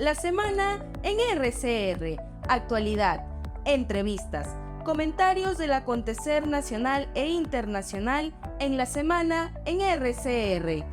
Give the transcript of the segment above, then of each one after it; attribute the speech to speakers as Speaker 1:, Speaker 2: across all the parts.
Speaker 1: La semana en RCR, actualidad, entrevistas, comentarios del acontecer nacional e internacional en la semana en RCR.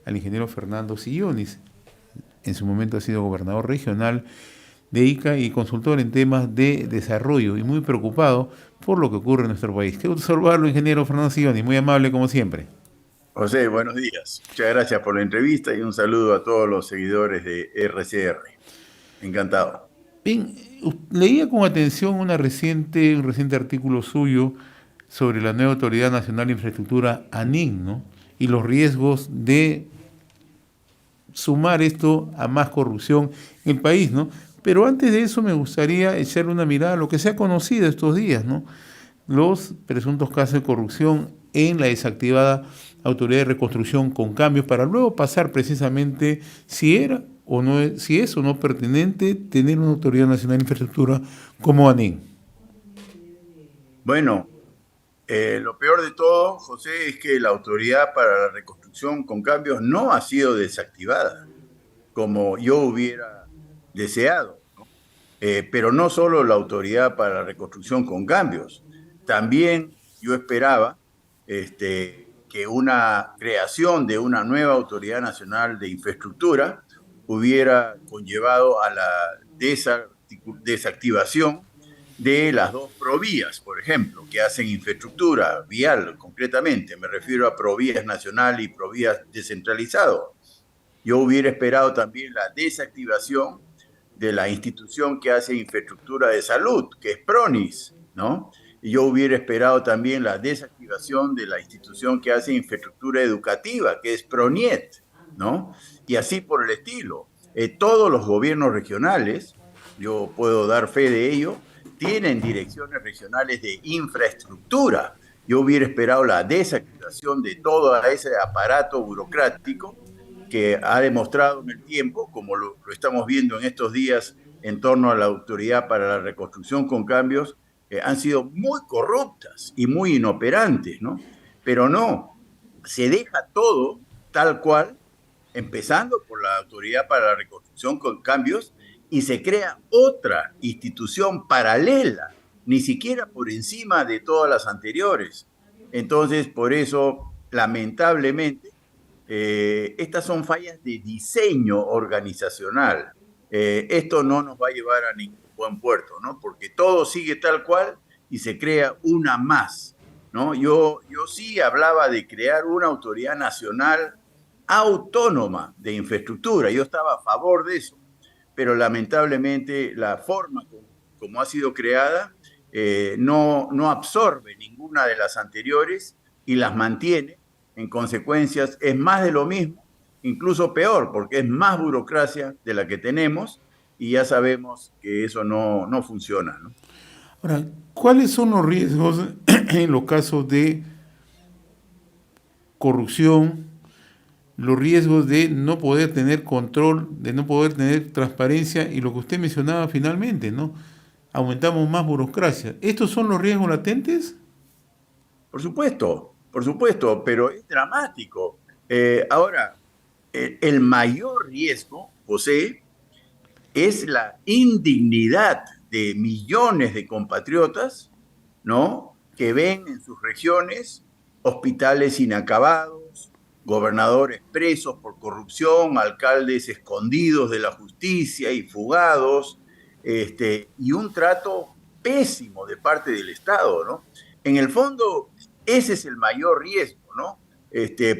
Speaker 2: Al ingeniero Fernando Sillonis, en su momento ha sido gobernador regional de Ica y consultor en temas de desarrollo y muy preocupado por lo que ocurre en nuestro país. Qué gusto saludarlo, ingeniero Fernando Sillonis, muy amable como siempre.
Speaker 3: José, buenos días. Muchas gracias por la entrevista y un saludo a todos los seguidores de RCR. Encantado.
Speaker 2: Bien, leía con atención un reciente artículo suyo sobre la nueva Autoridad Nacional de Infraestructura, ANIN, ¿no? Y los riesgos de sumar esto a más corrupción en el país, ¿no? Pero antes de eso me gustaría echarle una mirada a lo que se ha conocido estos días, ¿no? Los presuntos casos de corrupción en la desactivada Autoridad de Reconstrucción con Cambios, para luego pasar precisamente si era o no es, si es o no pertinente tener una Autoridad Nacional de Infraestructura como ANIN.
Speaker 3: Bueno, lo peor de todo, José, es que la Autoridad para la Reconstrucción con Cambios no ha sido desactivada, como yo hubiera deseado, ¿no? Pero no solo la Autoridad para la Reconstrucción con Cambios, también yo esperaba que una creación de una nueva Autoridad Nacional de Infraestructura hubiera conllevado a la desactivación de las dos Provías, por ejemplo, que hacen infraestructura vial, concretamente. Me refiero a Provías Nacional y Provías Descentralizado. Yo hubiera esperado también la desactivación de la institución que hace infraestructura de salud, que es PRONIS, ¿no? Y yo hubiera esperado también la desactivación de la institución que hace infraestructura educativa, que es PRONIET, ¿no? Y así por el estilo. Todos los gobiernos regionales, yo puedo dar fe de ello, tienen direcciones regionales de infraestructura. Yo hubiera esperado la desactivación de todo ese aparato burocrático que ha demostrado en el tiempo, como lo estamos viendo en estos días en torno a la Autoridad para la Reconstrucción con Cambios, han sido muy corruptas y muy inoperantes, ¿no? Pero no, se deja todo tal cual, empezando por la Autoridad para la Reconstrucción con Cambios, y se crea otra institución paralela, ni siquiera por encima de todas las anteriores. Entonces, por eso, lamentablemente, estas son fallas de diseño organizacional. Esto no nos va a llevar a ningún buen puerto, ¿no? Porque todo sigue tal cual y se crea una más, ¿no? Yo sí hablaba de crear una autoridad nacional autónoma de infraestructura. Yo estaba a favor de eso, pero lamentablemente la forma como ha sido creada no absorbe ninguna de las anteriores y las mantiene. En consecuencias, es más de lo mismo, incluso peor, porque es más burocracia de la que tenemos y ya sabemos que eso no funciona, ¿no?
Speaker 2: Ahora, ¿cuáles son los riesgos en los casos de corrupción, los riesgos de no poder tener control, de no poder tener transparencia y lo que usted mencionaba finalmente, ¿no? Aumentamos más burocracia. ¿Estos son los riesgos latentes?
Speaker 3: Por supuesto, pero es dramático. Ahora, el mayor riesgo, José, es la indignidad de millones de compatriotas, ¿no? Que ven en sus regiones hospitales inacabados, gobernadores presos por corrupción, alcaldes escondidos de la justicia y fugados, y un trato pésimo de parte del Estado, ¿no? En el fondo, ese es el mayor riesgo, ¿no?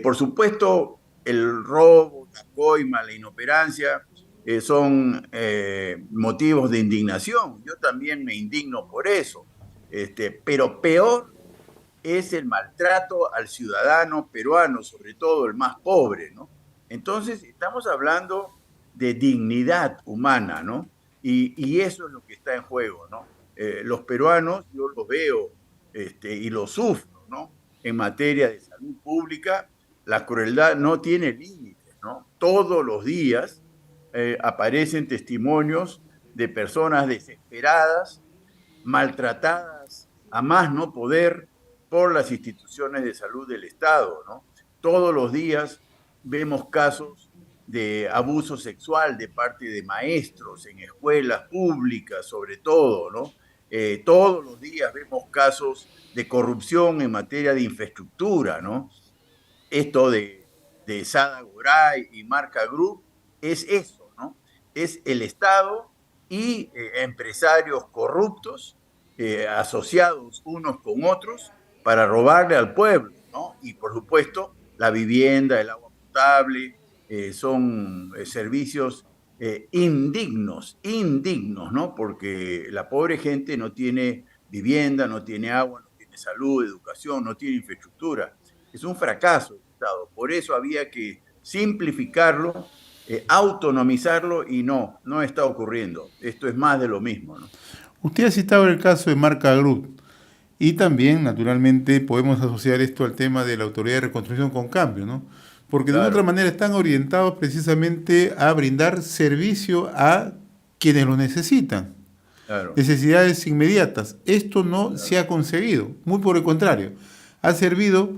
Speaker 3: Por supuesto, el robo, la coima, la inoperancia, son motivos de indignación. Yo también me indigno por eso. Pero peor es el maltrato al ciudadano peruano, sobre todo el más pobre, ¿no? Entonces, estamos hablando de dignidad humana, ¿no? Y eso es lo que está en juego, ¿no? Los peruanos, yo los veo y los sufro, ¿no? En materia de salud pública, la crueldad no tiene límites, ¿no? Todos los días aparecen testimonios de personas desesperadas, maltratadas a más no poder por las instituciones de salud del Estado, ¿no? Todos los días vemos casos de abuso sexual de parte de maestros en escuelas públicas, sobre todo, ¿no? Todos los días vemos casos de corrupción en materia de infraestructura, ¿no? Esto de Sada Goray y Marca Group es eso, ¿no? Es el Estado y empresarios corruptos asociados unos con otros para robarle al pueblo, ¿no? Y por supuesto, la vivienda, el agua potable, son servicios indignos, ¿no? Porque la pobre gente no tiene vivienda, no tiene agua, no tiene salud, educación, no tiene infraestructura. Es un fracaso el Estado. Por eso había que simplificarlo, autonomizarlo y no está ocurriendo. Esto es más de lo mismo, ¿no?
Speaker 2: Usted ha citado el caso de Marca Group y también, naturalmente, podemos asociar esto al tema de la Autoridad de Reconstrucción con Cambio, ¿no? Porque de otra manera están orientados precisamente a brindar servicio a quienes lo necesitan. Claro. Necesidades inmediatas. Esto no se ha conseguido, muy por el contrario. Ha servido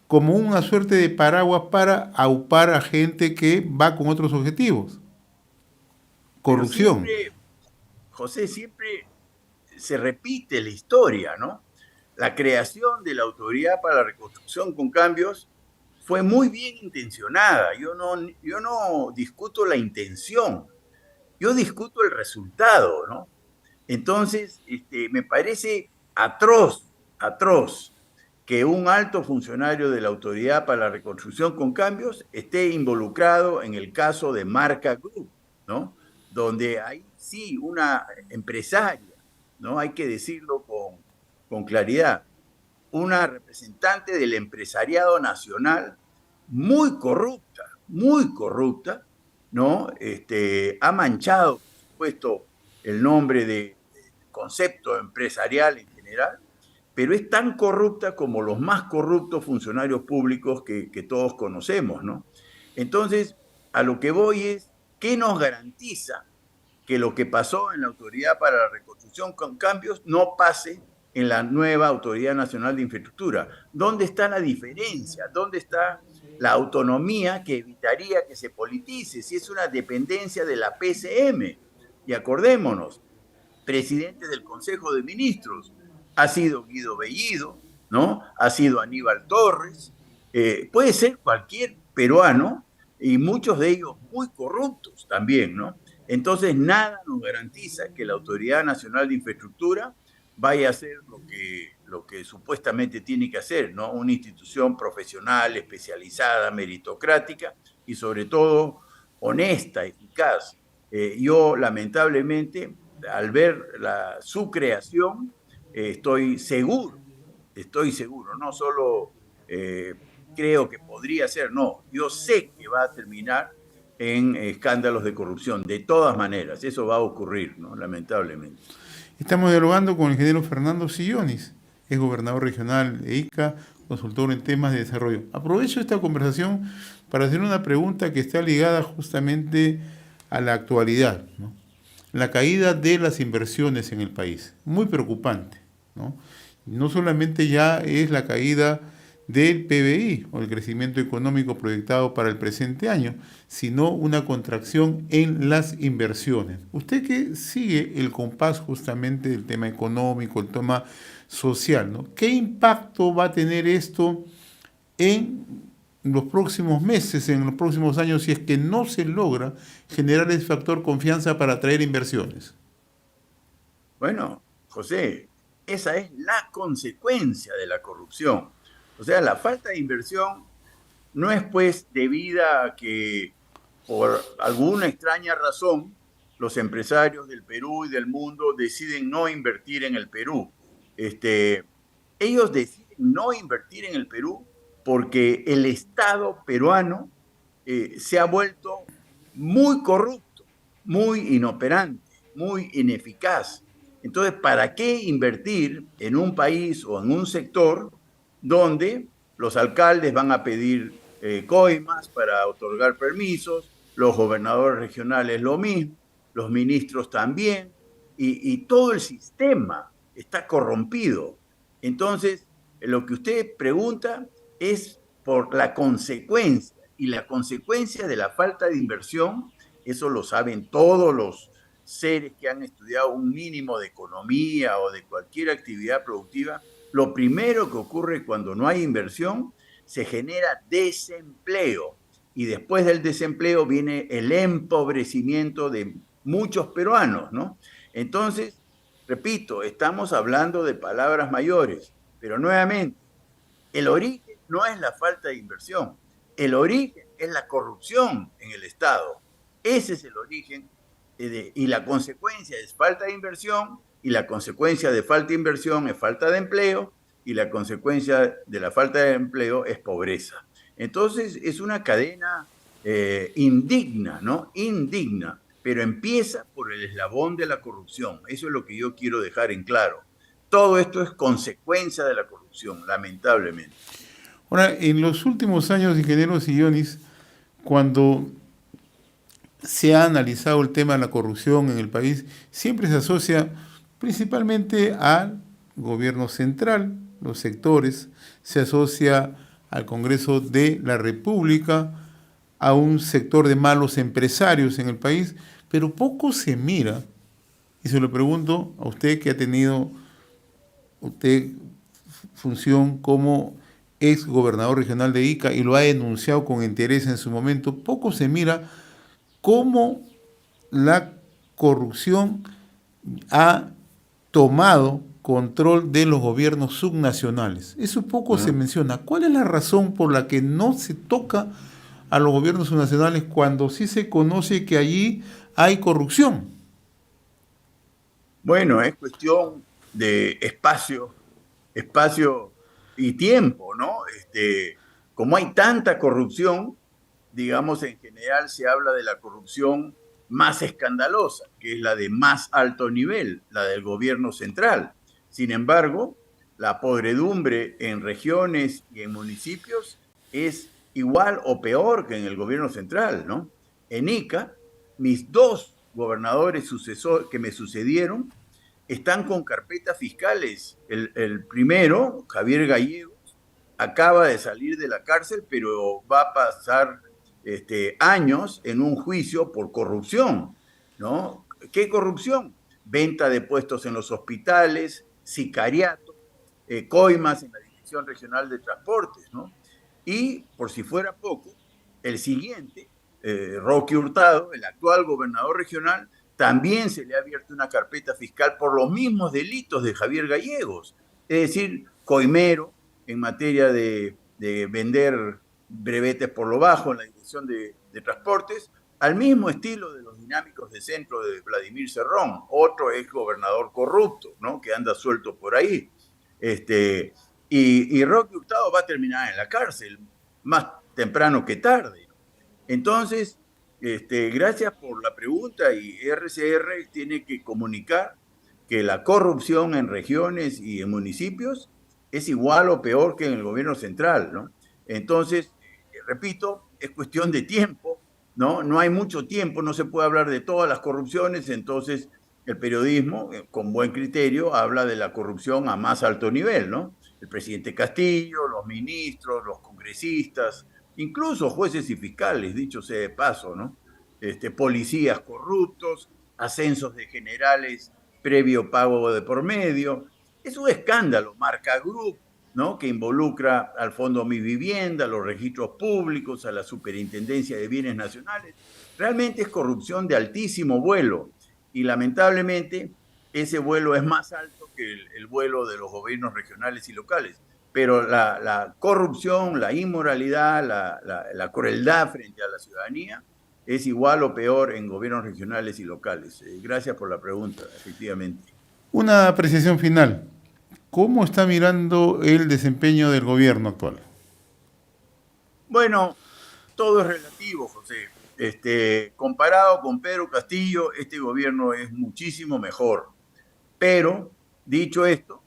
Speaker 2: como una suerte de paraguas para aupar a gente que va con otros objetivos. Corrupción.
Speaker 3: Siempre, José, siempre se repite la historia, ¿no? La creación de la Autoridad para la Reconstrucción con Cambios fue muy bien intencionada. Yo no discuto la intención, yo discuto el resultado, ¿no? Entonces, me parece atroz que un alto funcionario de la Autoridad para la Reconstrucción con Cambios esté involucrado en el caso de Marca Group, ¿no? Donde hay sí una empresaria, ¿no? Hay que decirlo con claridad, una representante del empresariado nacional muy corrupta, ¿no? Ha manchado, por supuesto, el nombre de concepto empresarial en general, pero es tan corrupta como los más corruptos funcionarios públicos que todos conocemos, ¿no? Entonces, a lo que voy es, ¿qué nos garantiza que lo que pasó en la Autoridad para la Reconstrucción con Cambios no pase en la nueva Autoridad Nacional de Infraestructura? ¿Dónde está la diferencia? ¿Dónde está la autonomía que evitaría que se politice? Si es una dependencia de la PCM. Y acordémonos, presidente del Consejo de Ministros ha sido Guido Bellido, ¿no? Ha sido Aníbal Torres, puede ser cualquier peruano y muchos de ellos muy corruptos también, ¿no? Entonces nada nos garantiza que la Autoridad Nacional de Infraestructura vaya a hacer lo que supuestamente tiene que hacer, ¿no? Una institución profesional, especializada, meritocrática y sobre todo honesta, eficaz. Yo lamentablemente, al ver su creación, estoy seguro, no solo creo que podría ser, no, yo sé que va a terminar en escándalos de corrupción, de todas maneras, eso va a ocurrir, ¿no? Lamentablemente.
Speaker 2: Estamos dialogando con el ingeniero Fernando Sillonis, es gobernador regional de Ica, consultor en temas de desarrollo. Aprovecho esta conversación para hacer una pregunta que está ligada justamente a la actualidad, ¿no? La caída de las inversiones en el país, muy preocupante, ¿no? No solamente ya es la caída del PBI o el crecimiento económico proyectado para el presente año, sino una contracción en las inversiones. Usted que sigue el compás justamente del tema económico, el tema social, ¿no? ¿Qué impacto va a tener esto en los próximos meses, en los próximos años, si es que no se logra generar ese factor confianza para atraer inversiones?
Speaker 3: Bueno, José, esa es la consecuencia de la corrupción. O sea, la falta de inversión no es pues debida a que por alguna extraña razón los empresarios del Perú y del mundo deciden no invertir en el Perú. Ellos deciden no invertir en el Perú porque el Estado peruano se ha vuelto muy corrupto, muy inoperante, muy ineficaz. Entonces, ¿para qué invertir en un país o en un sector donde los alcaldes van a pedir coimas para otorgar permisos, los gobernadores regionales lo mismo, los ministros también, y todo el sistema está corrompido? Entonces, Lo que usted pregunta es por la consecuencia, y la consecuencia de la falta de inversión, eso lo saben todos los seres que han estudiado un mínimo de economía o de cualquier actividad productiva. Lo primero que ocurre cuando no hay inversión, se genera desempleo, y después del desempleo viene el empobrecimiento de muchos peruanos, ¿no? Entonces, repito, estamos hablando de palabras mayores, pero nuevamente, el origen no es la falta de inversión, el origen es la corrupción en el Estado. Ese es el origen, y la consecuencia es falta de inversión, y la consecuencia de falta de inversión es falta de empleo, y la consecuencia de la falta de empleo es pobreza. Entonces es una cadena indigna, ¿no? Indigna, pero empieza por el eslabón de la corrupción. Eso es lo que yo quiero dejar en claro. Todo esto es consecuencia de la corrupción, lamentablemente.
Speaker 2: Ahora, en los últimos años, ingeniero Sillonis, cuando se ha analizado el tema de la corrupción en el país, siempre se asocia principalmente al gobierno central, los sectores, se asocia al Congreso de la República, a un sector de malos empresarios en el país, pero poco se mira, y se lo pregunto a usted que ha tenido usted función como ex gobernador regional de Ica y lo ha denunciado con interés en su momento, poco se mira cómo la corrupción ha tomado control de los gobiernos subnacionales. Eso poco se menciona. ¿Cuál es la razón por la que no se toca a los gobiernos subnacionales cuando sí se conoce que allí hay corrupción?
Speaker 3: Bueno, es cuestión de espacio y tiempo, ¿no? Como hay tanta corrupción, digamos, en general se habla de la corrupción más escandalosa, que es la de más alto nivel, la del gobierno central. Sin embargo, la podredumbre en regiones y en municipios es igual o peor que en el gobierno central, ¿no? En Ica, mis dos gobernadores que me sucedieron están con carpetas fiscales. El primero, Javier Gallegos, acaba de salir de la cárcel, pero va a pasar años en un juicio por corrupción, ¿no? ¿Qué corrupción? Venta de puestos en los hospitales, sicariato, coimas en la Dirección Regional de Transportes, ¿no? Y, por si fuera poco, el siguiente, Roque Hurtado, el actual gobernador regional, también se le ha abierto una carpeta fiscal por los mismos delitos de Javier Gallegos, es decir, coimero en materia de vender brevetes por lo bajo en la Dirección de Transportes, al mismo estilo de los dinámicos de centro de Vladimir Cerrón, otro ex gobernador corrupto, ¿no? Que anda suelto por ahí. Y Roque Hurtado va a terminar en la cárcel, más temprano que tarde. Entonces, gracias por la pregunta, y RCR tiene que comunicar que la corrupción en regiones y en municipios es igual o peor que en el gobierno central, ¿no? Entonces, repito, es cuestión de tiempo, ¿no? No hay mucho tiempo, no se puede hablar de todas las corrupciones, entonces el periodismo, con buen criterio, habla de la corrupción a más alto nivel, ¿no? El presidente Castillo, los ministros, los congresistas, incluso jueces y fiscales, dicho sea de paso, ¿no? Policías corruptos, ascensos de generales previo pago de por medio. Es un escándalo, Marca Group, ¿no? Que involucra al Fondo Mi Vivienda, a los registros públicos, a la Superintendencia de Bienes Nacionales. Realmente es corrupción de altísimo vuelo, y lamentablemente ese vuelo es más alto que el vuelo de los gobiernos regionales y locales. Pero la corrupción, la inmoralidad, la crueldad frente a la ciudadanía es igual o peor en gobiernos regionales y locales. Gracias por la pregunta, efectivamente.
Speaker 2: Una apreciación final. ¿Cómo está mirando el desempeño del gobierno actual?
Speaker 3: Bueno, todo es relativo, José. Comparado con Pedro Castillo, este gobierno es muchísimo mejor. Pero, dicho esto,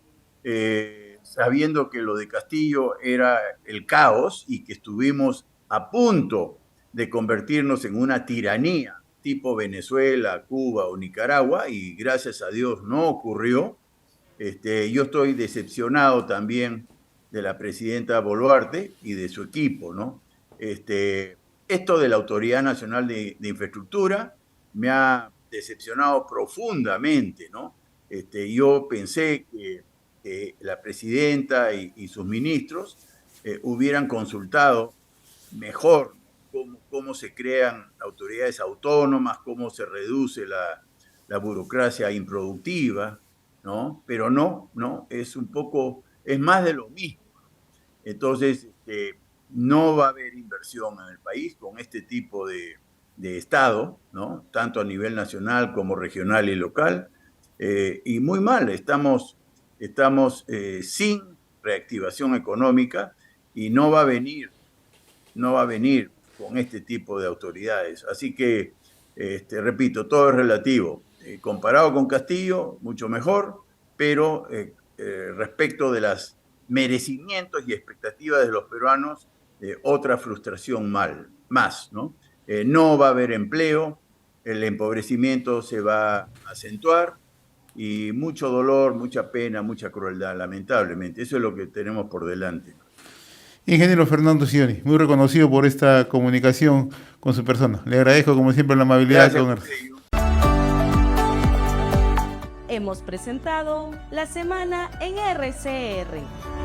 Speaker 3: sabiendo que lo de Castillo era el caos y que estuvimos a punto de convertirnos en una tiranía tipo Venezuela, Cuba o Nicaragua, y gracias a Dios no ocurrió, yo estoy decepcionado también de la presidenta Boluarte y de su equipo, ¿no? Esto de la Autoridad Nacional de Infraestructura me ha decepcionado profundamente, ¿no? Yo pensé que la presidenta y sus ministros hubieran consultado mejor cómo se crean autoridades autónomas, cómo se reduce la burocracia improductiva, ¿no? Pero no, es más de lo mismo. Entonces, no va a haber inversión en el país con este tipo de Estado, ¿no? Tanto a nivel nacional como regional y local. Y muy mal, estamos sin reactivación económica y no va a venir con este tipo de autoridades. Así que, repito, todo es relativo. Comparado con Castillo, mucho mejor, pero respecto de los merecimientos y expectativas de los peruanos, otra frustración más, ¿no? No va a haber empleo, el empobrecimiento se va a acentuar y mucho dolor, mucha pena, mucha crueldad, lamentablemente. Eso es lo que tenemos por delante.
Speaker 2: Ingeniero Fernando Scioni, muy reconocido por esta comunicación con su persona. Le agradezco como siempre la amabilidad.
Speaker 1: Hemos presentado La Semana en RCR.